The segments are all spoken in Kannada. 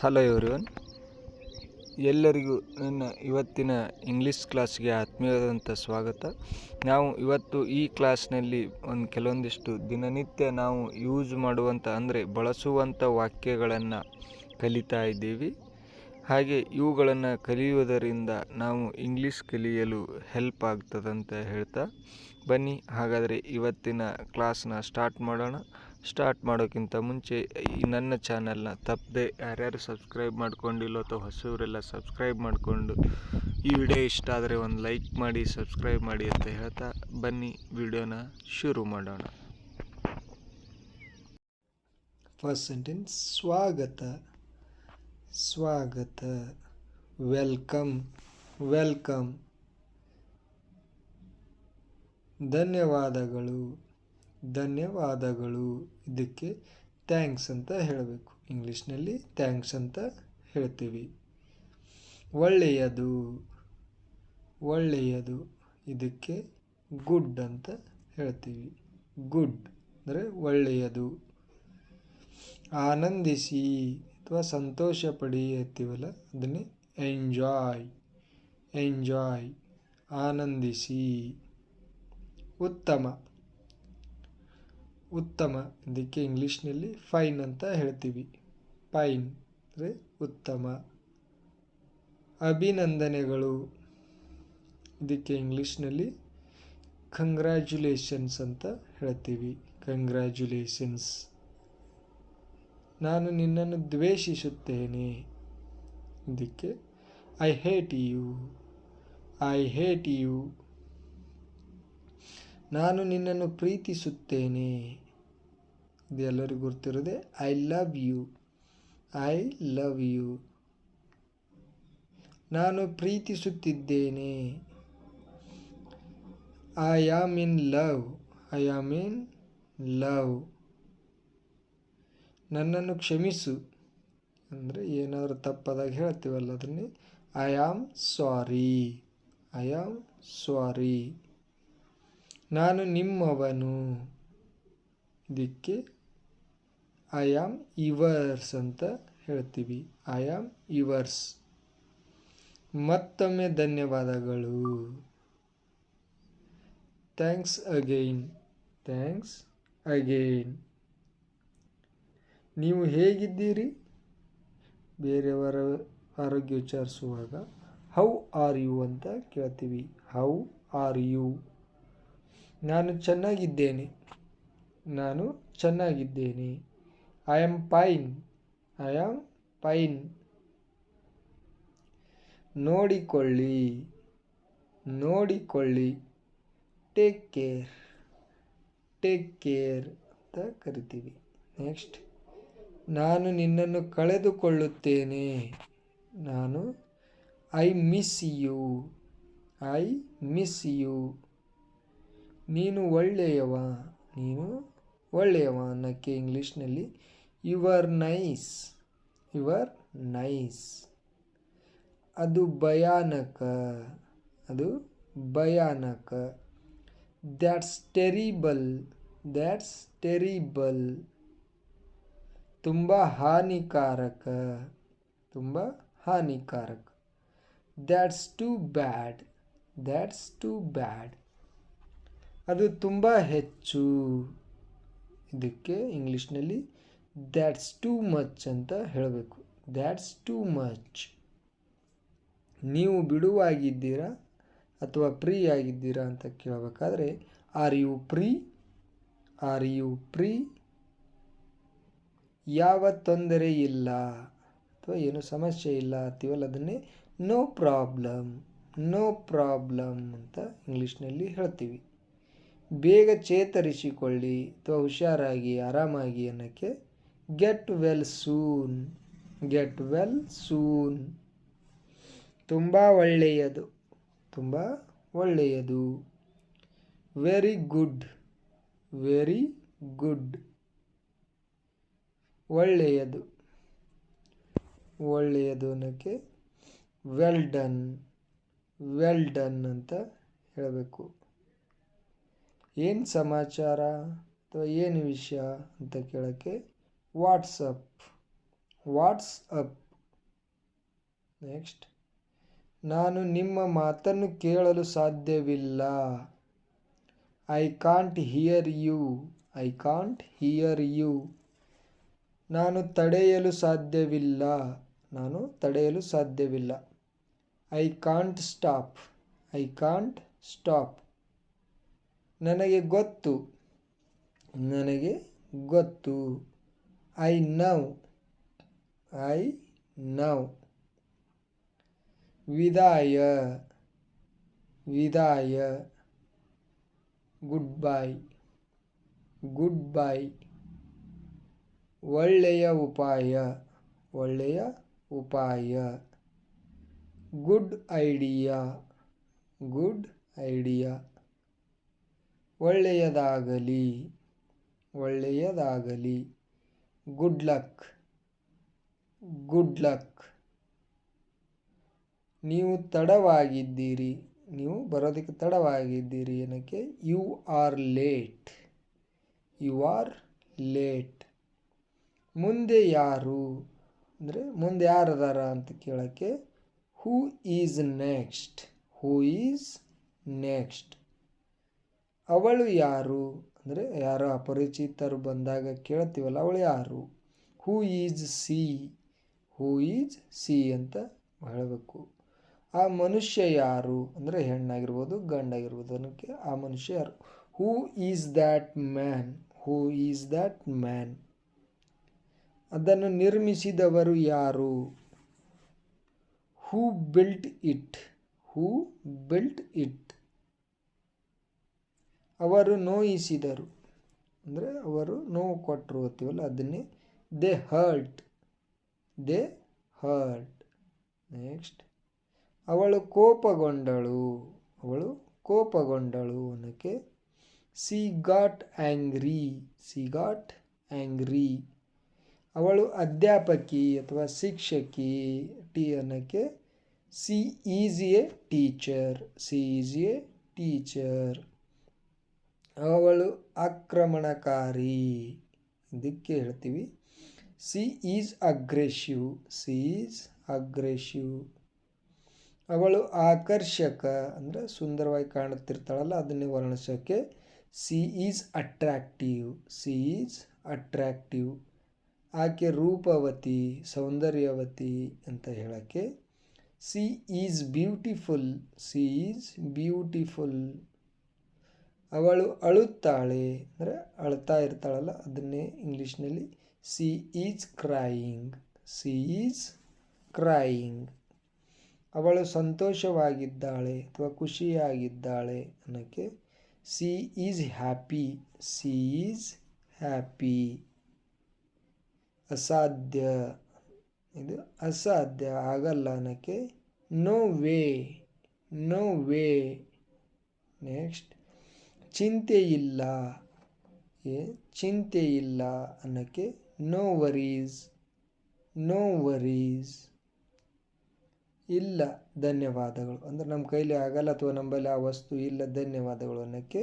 ಹಲೋ ಎವ್ರಿವನ್, ಎಲ್ಲರಿಗೂ ನನ್ನ ಇವತ್ತಿನ ಇಂಗ್ಲೀಷ್ ಕ್ಲಾಸ್ಗೆ ಆತ್ಮೀಯವಾದಂಥ ಸ್ವಾಗತ. ನಾವು ಇವತ್ತು ಈ ಕ್ಲಾಸ್ನಲ್ಲಿ ಕೆಲವೊಂದಿಷ್ಟು ದಿನನಿತ್ಯ ನಾವು ಯೂಸ್ ಮಾಡುವಂಥ ಅಂದರೆ ಬಳಸುವಂಥ ವಾಕ್ಯಗಳನ್ನು ಕಲಿತಾ ಇದ್ದೀವಿ. ಹಾಗೆ ಇವುಗಳನ್ನು ಕಲಿಯುವುದರಿಂದ ನಾವು ಇಂಗ್ಲೀಷ್ ಕಲಿಯಲು ಹೆಲ್ಪ್ ಆಗ್ತದಂತ ಹೇಳ್ತಾ ಬನ್ನಿ. ಹಾಗಾದರೆ ಇವತ್ತಿನ ಕ್ಲಾಸ್ನ ಸ್ಟಾರ್ಟ್ ಮಾಡೋಣ. ಸ್ಟಾರ್ಟ್ ಮಾಡೋಕ್ಕಿಂತ ಮುಂಚೆ ಈ ನನ್ನ ಚಾನಲ್ನ ತಪ್ಪದೆ ಯಾರ್ಯಾರು ಸಬ್ಸ್ಕ್ರೈಬ್ ಮಾಡ್ಕೊಂಡಿಲ್ಲೋ ಅಥವಾ ಹೊಸವರೆಲ್ಲ ಸಬ್ಸ್ಕ್ರೈಬ್ ಮಾಡಿಕೊಂಡು ಈ ವಿಡಿಯೋ ಇಷ್ಟ ಆದರೆ ಒಂದು ಲೈಕ್ ಮಾಡಿ, ಸಬ್ಸ್ಕ್ರೈಬ್ ಮಾಡಿ ಅಂತ ಹೇಳ್ತಾ ಬನ್ನಿ ವಿಡಿಯೋನ ಶುರು ಮಾಡೋಣ. ಫಸ್ಟ್ ಸೆಂಟೆನ್ಸ್ ಸ್ವಾಗತ. ಸ್ವಾಗತ. ವೆಲ್ಕಮ್. ವೆಲ್ಕಮ್. ಧನ್ಯವಾದಗಳು. ಧನ್ಯವಾದಗಳು. ಇದಕ್ಕೆ ಥ್ಯಾಂಕ್ಸ್ ಅಂತ ಹೇಳಬೇಕು. ಇಂಗ್ಲೀಷ್ನಲ್ಲಿ ಥ್ಯಾಂಕ್ಸ್ ಅಂತ ಹೇಳ್ತೀವಿ. ಒಳ್ಳೆಯದು. ಒಳ್ಳೆಯದು. ಇದಕ್ಕೆ ಗುಡ್ ಅಂತ ಹೇಳ್ತೀವಿ. ಗುಡ್ ಅಂದರೆ ಒಳ್ಳೆಯದು. ಆನಂದಿಸಿ ಅಥವಾ ಸಂತೋಷ ಪಡಿ ಹೇಳ್ತೀವಲ್ಲ, ಅದನ್ನೇ ಎಂಜಾಯ್. ಎಂಜಾಯ್. ಆನಂದಿಸಿ. ಉತ್ತಮ. ಉತ್ತಮ. ಇದಕ್ಕೆ ಇಂಗ್ಲೀಷ್ನಲ್ಲಿ ಫೈನ್ ಅಂತ ಹೇಳ್ತೀವಿ. ಫೈನ್ ಅಂದರೆ ಉತ್ತಮ. ಅಭಿನಂದನೆಗಳು. ಇದಕ್ಕೆ ಇಂಗ್ಲೀಷ್ನಲ್ಲಿ ಕಂಗ್ರ್ಯಾಚುಲೇಷನ್ಸ್ ಅಂತ ಹೇಳ್ತೀವಿ. ಕಂಗ್ರ್ಯಾಚುಲೇಷನ್ಸ್. ನಾನು ನಿನ್ನನ್ನು ದ್ವೇಷಿಸುತ್ತೇನೆ. ಇದಕ್ಕೆ I hate you. I hate you. ನಾನು ನಿನ್ನನ್ನು ಪ್ರೀತಿಸುತ್ತೇನೆ. ಇದು ಎಲ್ಲರಿಗೂ ಗೊತ್ತಿರೋದೆ I love you. I love you. ನಾನು ಪ್ರೀತಿಸುತ್ತಿದ್ದೇನೆ. I am in love. I am in love. ನನ್ನನ್ನು ಕ್ಷಮಿಸು ಅಂದರೆ ಏನಾದರೂ ತಪ್ಪಾದಾಗ ಹೇಳ್ತೀವಲ್ಲ, ಅದನ್ನೇ I am sorry. I am sorry. ನಾನು ನಿಮ್ಮವನು. ಇದಕ್ಕೆ ಐ ಆಮ್ ಯುವರ್ಸ್ ಅಂತ ಹೇಳ್ತೀವಿ. I am yours. ಮತ್ತೊಮ್ಮೆ ಧನ್ಯವಾದಗಳು. Thanks again. Thanks again. ನೀವು ಹೇಗಿದ್ದೀರಿ? ಬೇರೆಯವರ ಆರೋಗ್ಯ ವಿಚಾರಿಸುವಾಗ ಹೌ ಆರ್ ಯು ಅಂತ ಕೇಳ್ತೀವಿ. How are you. ನಾನು ಚೆನ್ನಾಗಿದ್ದೇನೆ. ನಾನು ಚೆನ್ನಾಗಿದ್ದೇನೆ. I am fine. I am fine. ನೋಡಿಕೊಳ್ಳಿ. ನೋಡಿಕೊಳ್ಳಿ. Take care. ಟೇಕ್ ಕೇರ್ ಅಂತ ಕರಿತೀವಿ. ನೆಕ್ಸ್ಟ್, ನಾನು ನಿನ್ನನ್ನು ಕಳೆದುಕೊಳ್ಳುತ್ತೇನೆ. ನಾನು I miss you. I miss you. ನೀನು ಒಳ್ಳೆಯವ. ನೀನು ಒಳ್ಳೆಯವ ಅನ್ನೋಕ್ಕೆ ಇಂಗ್ಲೀಷ್ನಲ್ಲಿ you are nice. You are nice. ಅದು ಭಯಾನಕ. ಅದು ಭಯಾನಕ. That's terrible. That's terrible. ತುಂಬ ಹಾನಿಕಾರಕ. ತುಂಬ ಹಾನಿಕಾರಕ. That's too bad. That's too bad. ಅದು ತುಂಬ ಹೆಚ್ಚು. ಇದಕ್ಕೆ ಇಂಗ್ಲೀಷ್ನಲ್ಲಿ ದ್ಯಾಟ್ಸ್ ಟೂ ಮಚ್ ಅಂತ ಹೇಳಬೇಕು. That's too much. ನೀವು ಬಿಡುವಾಗಿದ್ದೀರಾ ಅಥವಾ ಫ್ರೀ ಆಗಿದ್ದೀರಾ ಅಂತ ಕೇಳಬೇಕಾದ್ರೆ are you free. Are you free. ಯಾವ ತೊಂದರೆ ಇಲ್ಲ ಅಥವಾ ಏನು ಸಮಸ್ಯೆ ಇಲ್ಲ ಅಂತೀವಲ್ಲ, ಅದನ್ನೇ ನೋ ಪ್ರಾಬ್ಲಮ್. ನೋ ಪ್ರಾಬ್ಲಮ್ ಅಂತ ಇಂಗ್ಲೀಷ್ನಲ್ಲಿ ಹೇಳ್ತೀವಿ. ಬೇಗ ಚೇತರಿಸಿಕೊಳ್ಳಿ ಅಥವಾ ಹುಷಾರಾಗಿ, ಆರಾಮಾಗಿ ಅನ್ನೋಕ್ಕೆ get well soon. Get well soon. ತುಂಬ ಒಳ್ಳೆಯದು. ತುಂಬ ಒಳ್ಳೆಯದು. Very good. Very good. ಒಳ್ಳೆಯದು. ಒಳ್ಳೆಯದು ಅನ್ನೋಕ್ಕೆ ವೆಲ್ ಡನ್. ವೆಲ್ ಡನ್ ಅಂತ ಹೇಳಬೇಕು. ಏನು ಸಮಾಚಾರ ಅಥವಾ ಏನು ವಿಷಯ ಅಂತ ಕೇಳೋಕ್ಕೆ ವಾಟ್ಸಪ್. ವಾಟ್ಸ್ ಅಪ್ ನೆಕ್ಸ್ಟ್, ನಾನು ನಿಮ್ಮ ಮಾತನ್ನು ಕೇಳಲು ಸಾಧ್ಯವಿಲ್ಲ. I can't hear you. I can't hear you. ನಾನು ತಡೆಯಲು ಸಾಧ್ಯವಿಲ್ಲ. ನಾನು ತಡೆಯಲು ಸಾಧ್ಯವಿಲ್ಲ. I can't stop. I can't stop. ನನಗೆ ಗೊತ್ತು. ನನಗೆ ಗೊತ್ತು. I know. I know. ವಿದಾಯ. ವಿದಾಯ. Goodbye. Goodbye. ಒಳ್ಳೆಯ ಉಪಾಯ. ಒಳ್ಳೆಯ ಉಪಾಯ. Good idea. Good idea. ಒಳ್ಳೆಯದಾಗಲಿ. ಒಳ್ಳೆಯದಾಗಲಿ. Good luck. Good luck. ನೀವು ತಡವಾಗಿದ್ದೀರಿ. ನೀವು ಬರೋದಕ್ಕೆ ತಡವಾಗಿದ್ದೀರಿ ಏನಕ್ಕೆ? You are late. You are late. ಮುಂದೆ ಯಾರು ಅಂದರೆ ಮುಂದೆ ಯಾರದಾರ ಅಂತ ಕೇಳೋಕ್ಕೆ who is next. Who is next. ಅವಳು ಯಾರು ಅಂದರೆ ಯಾರೋ ಅಪರಿಚಿತರು ಬಂದಾಗ ಕೇಳ್ತೀವಲ್ಲ, ಅವಳು ಯಾರು? Who is C. Who is C ಅಂತ ಹೇಳಬೇಕು. ಆ ಮನುಷ್ಯ ಯಾರು ಅಂದರೆ ಹೆಣ್ಣಾಗಿರ್ಬೋದು ಗಂಡಾಗಿರ್ಬೋದು ಅನ್ನೋಕ್ಕೆ ಆ ಮನುಷ್ಯ ಯಾರು? Who is that man. Who is that man. ಅದನ್ನು ನಿರ್ಮಿಸಿದವರು ಯಾರು? Who built it. Who built it. ಅವರು ನೋಯಿಸಿದರು ಅಂದರೆ ಅವರು ನೋವು ಕೊಟ್ಟರು ಅಂತೀವಲ್ಲ ಅದನ್ನೇ they hurt. They hurt. Next, ಅವಳು ಕೋಪಗೊಂಡಳು. ಅವಳು ಕೋಪಗೊಂಡಳು ಅನ್ನೋಕ್ಕೆ she got angry. She got angry. ಅವಳು ಅಧ್ಯಾಪಕಿ ಅಥವಾ ಶಿಕ್ಷಕಿ ಅನ್ನೋಕ್ಕೆ she is a teacher. She is a teacher. ಅವಳು ಆಕ್ರಮಣಕಾರಿ ಇದಕ್ಕೆ ಹೇಳ್ತೀವಿ she is aggressive. She is aggressive. ಅವಳು ಆಕರ್ಷಕ ಅಂದರೆ ಸುಂದರವಾಗಿ ಕಾಣುತ್ತಿರ್ತಾಳಲ್ಲ ಅದನ್ನೇ ವರ್ಣಿಸೋಕ್ಕೆ she is attractive. She is attractive. ಆಕೆ ರೂಪವತಿ ಸೌಂದರ್ಯವತಿ ಅಂತ ಹೇಳೋಕ್ಕೆ she is beautiful. She is beautiful. ಅವಳು ಅಳುತ್ತಾಳೆ ಅಂದರೆ ಅಳ್ತಾ ಇರ್ತಾಳಲ್ಲ ಅದನ್ನೇ ಇಂಗ್ಲೀಷ್ನಲ್ಲಿ she is crying. She is crying. ಅವಳು ಸಂತೋಷವಾಗಿದ್ದಾಳೆ ಅಥವಾ ಖುಷಿಯಾಗಿದ್ದಾಳೆ ಅನ್ನೋಕ್ಕೆ she is happy. She is happy. ಅಸಾಧ್ಯ ಇದು ಅಸಾಧ್ಯ ಆಗಲ್ಲ ಅನ್ನೋಕ್ಕೆ no way. No way. Next, ಚಿಂತೆ ಇಲ್ಲ. ಚಿಂತೆ ಇಲ್ಲ ಅನ್ನೋಕ್ಕೆ ನೋ ವರೀಸ್. No worries. ಇಲ್ಲ ಧನ್ಯವಾದಗಳು ಅಂದರೆ ನಮ್ಮ ಕೈಲಿ ಆಗಲ್ಲ ಅಥವಾ ನಮ್ಮಲ್ಲಿ ಆ ವಸ್ತು ಇಲ್ಲ ಧನ್ಯವಾದಗಳು ಅನ್ನೋಕ್ಕೆ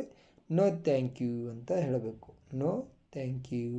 ನೋ ಥ್ಯಾಂಕ್ ಯು ಅಂತ ಹೇಳಬೇಕು. No thank you.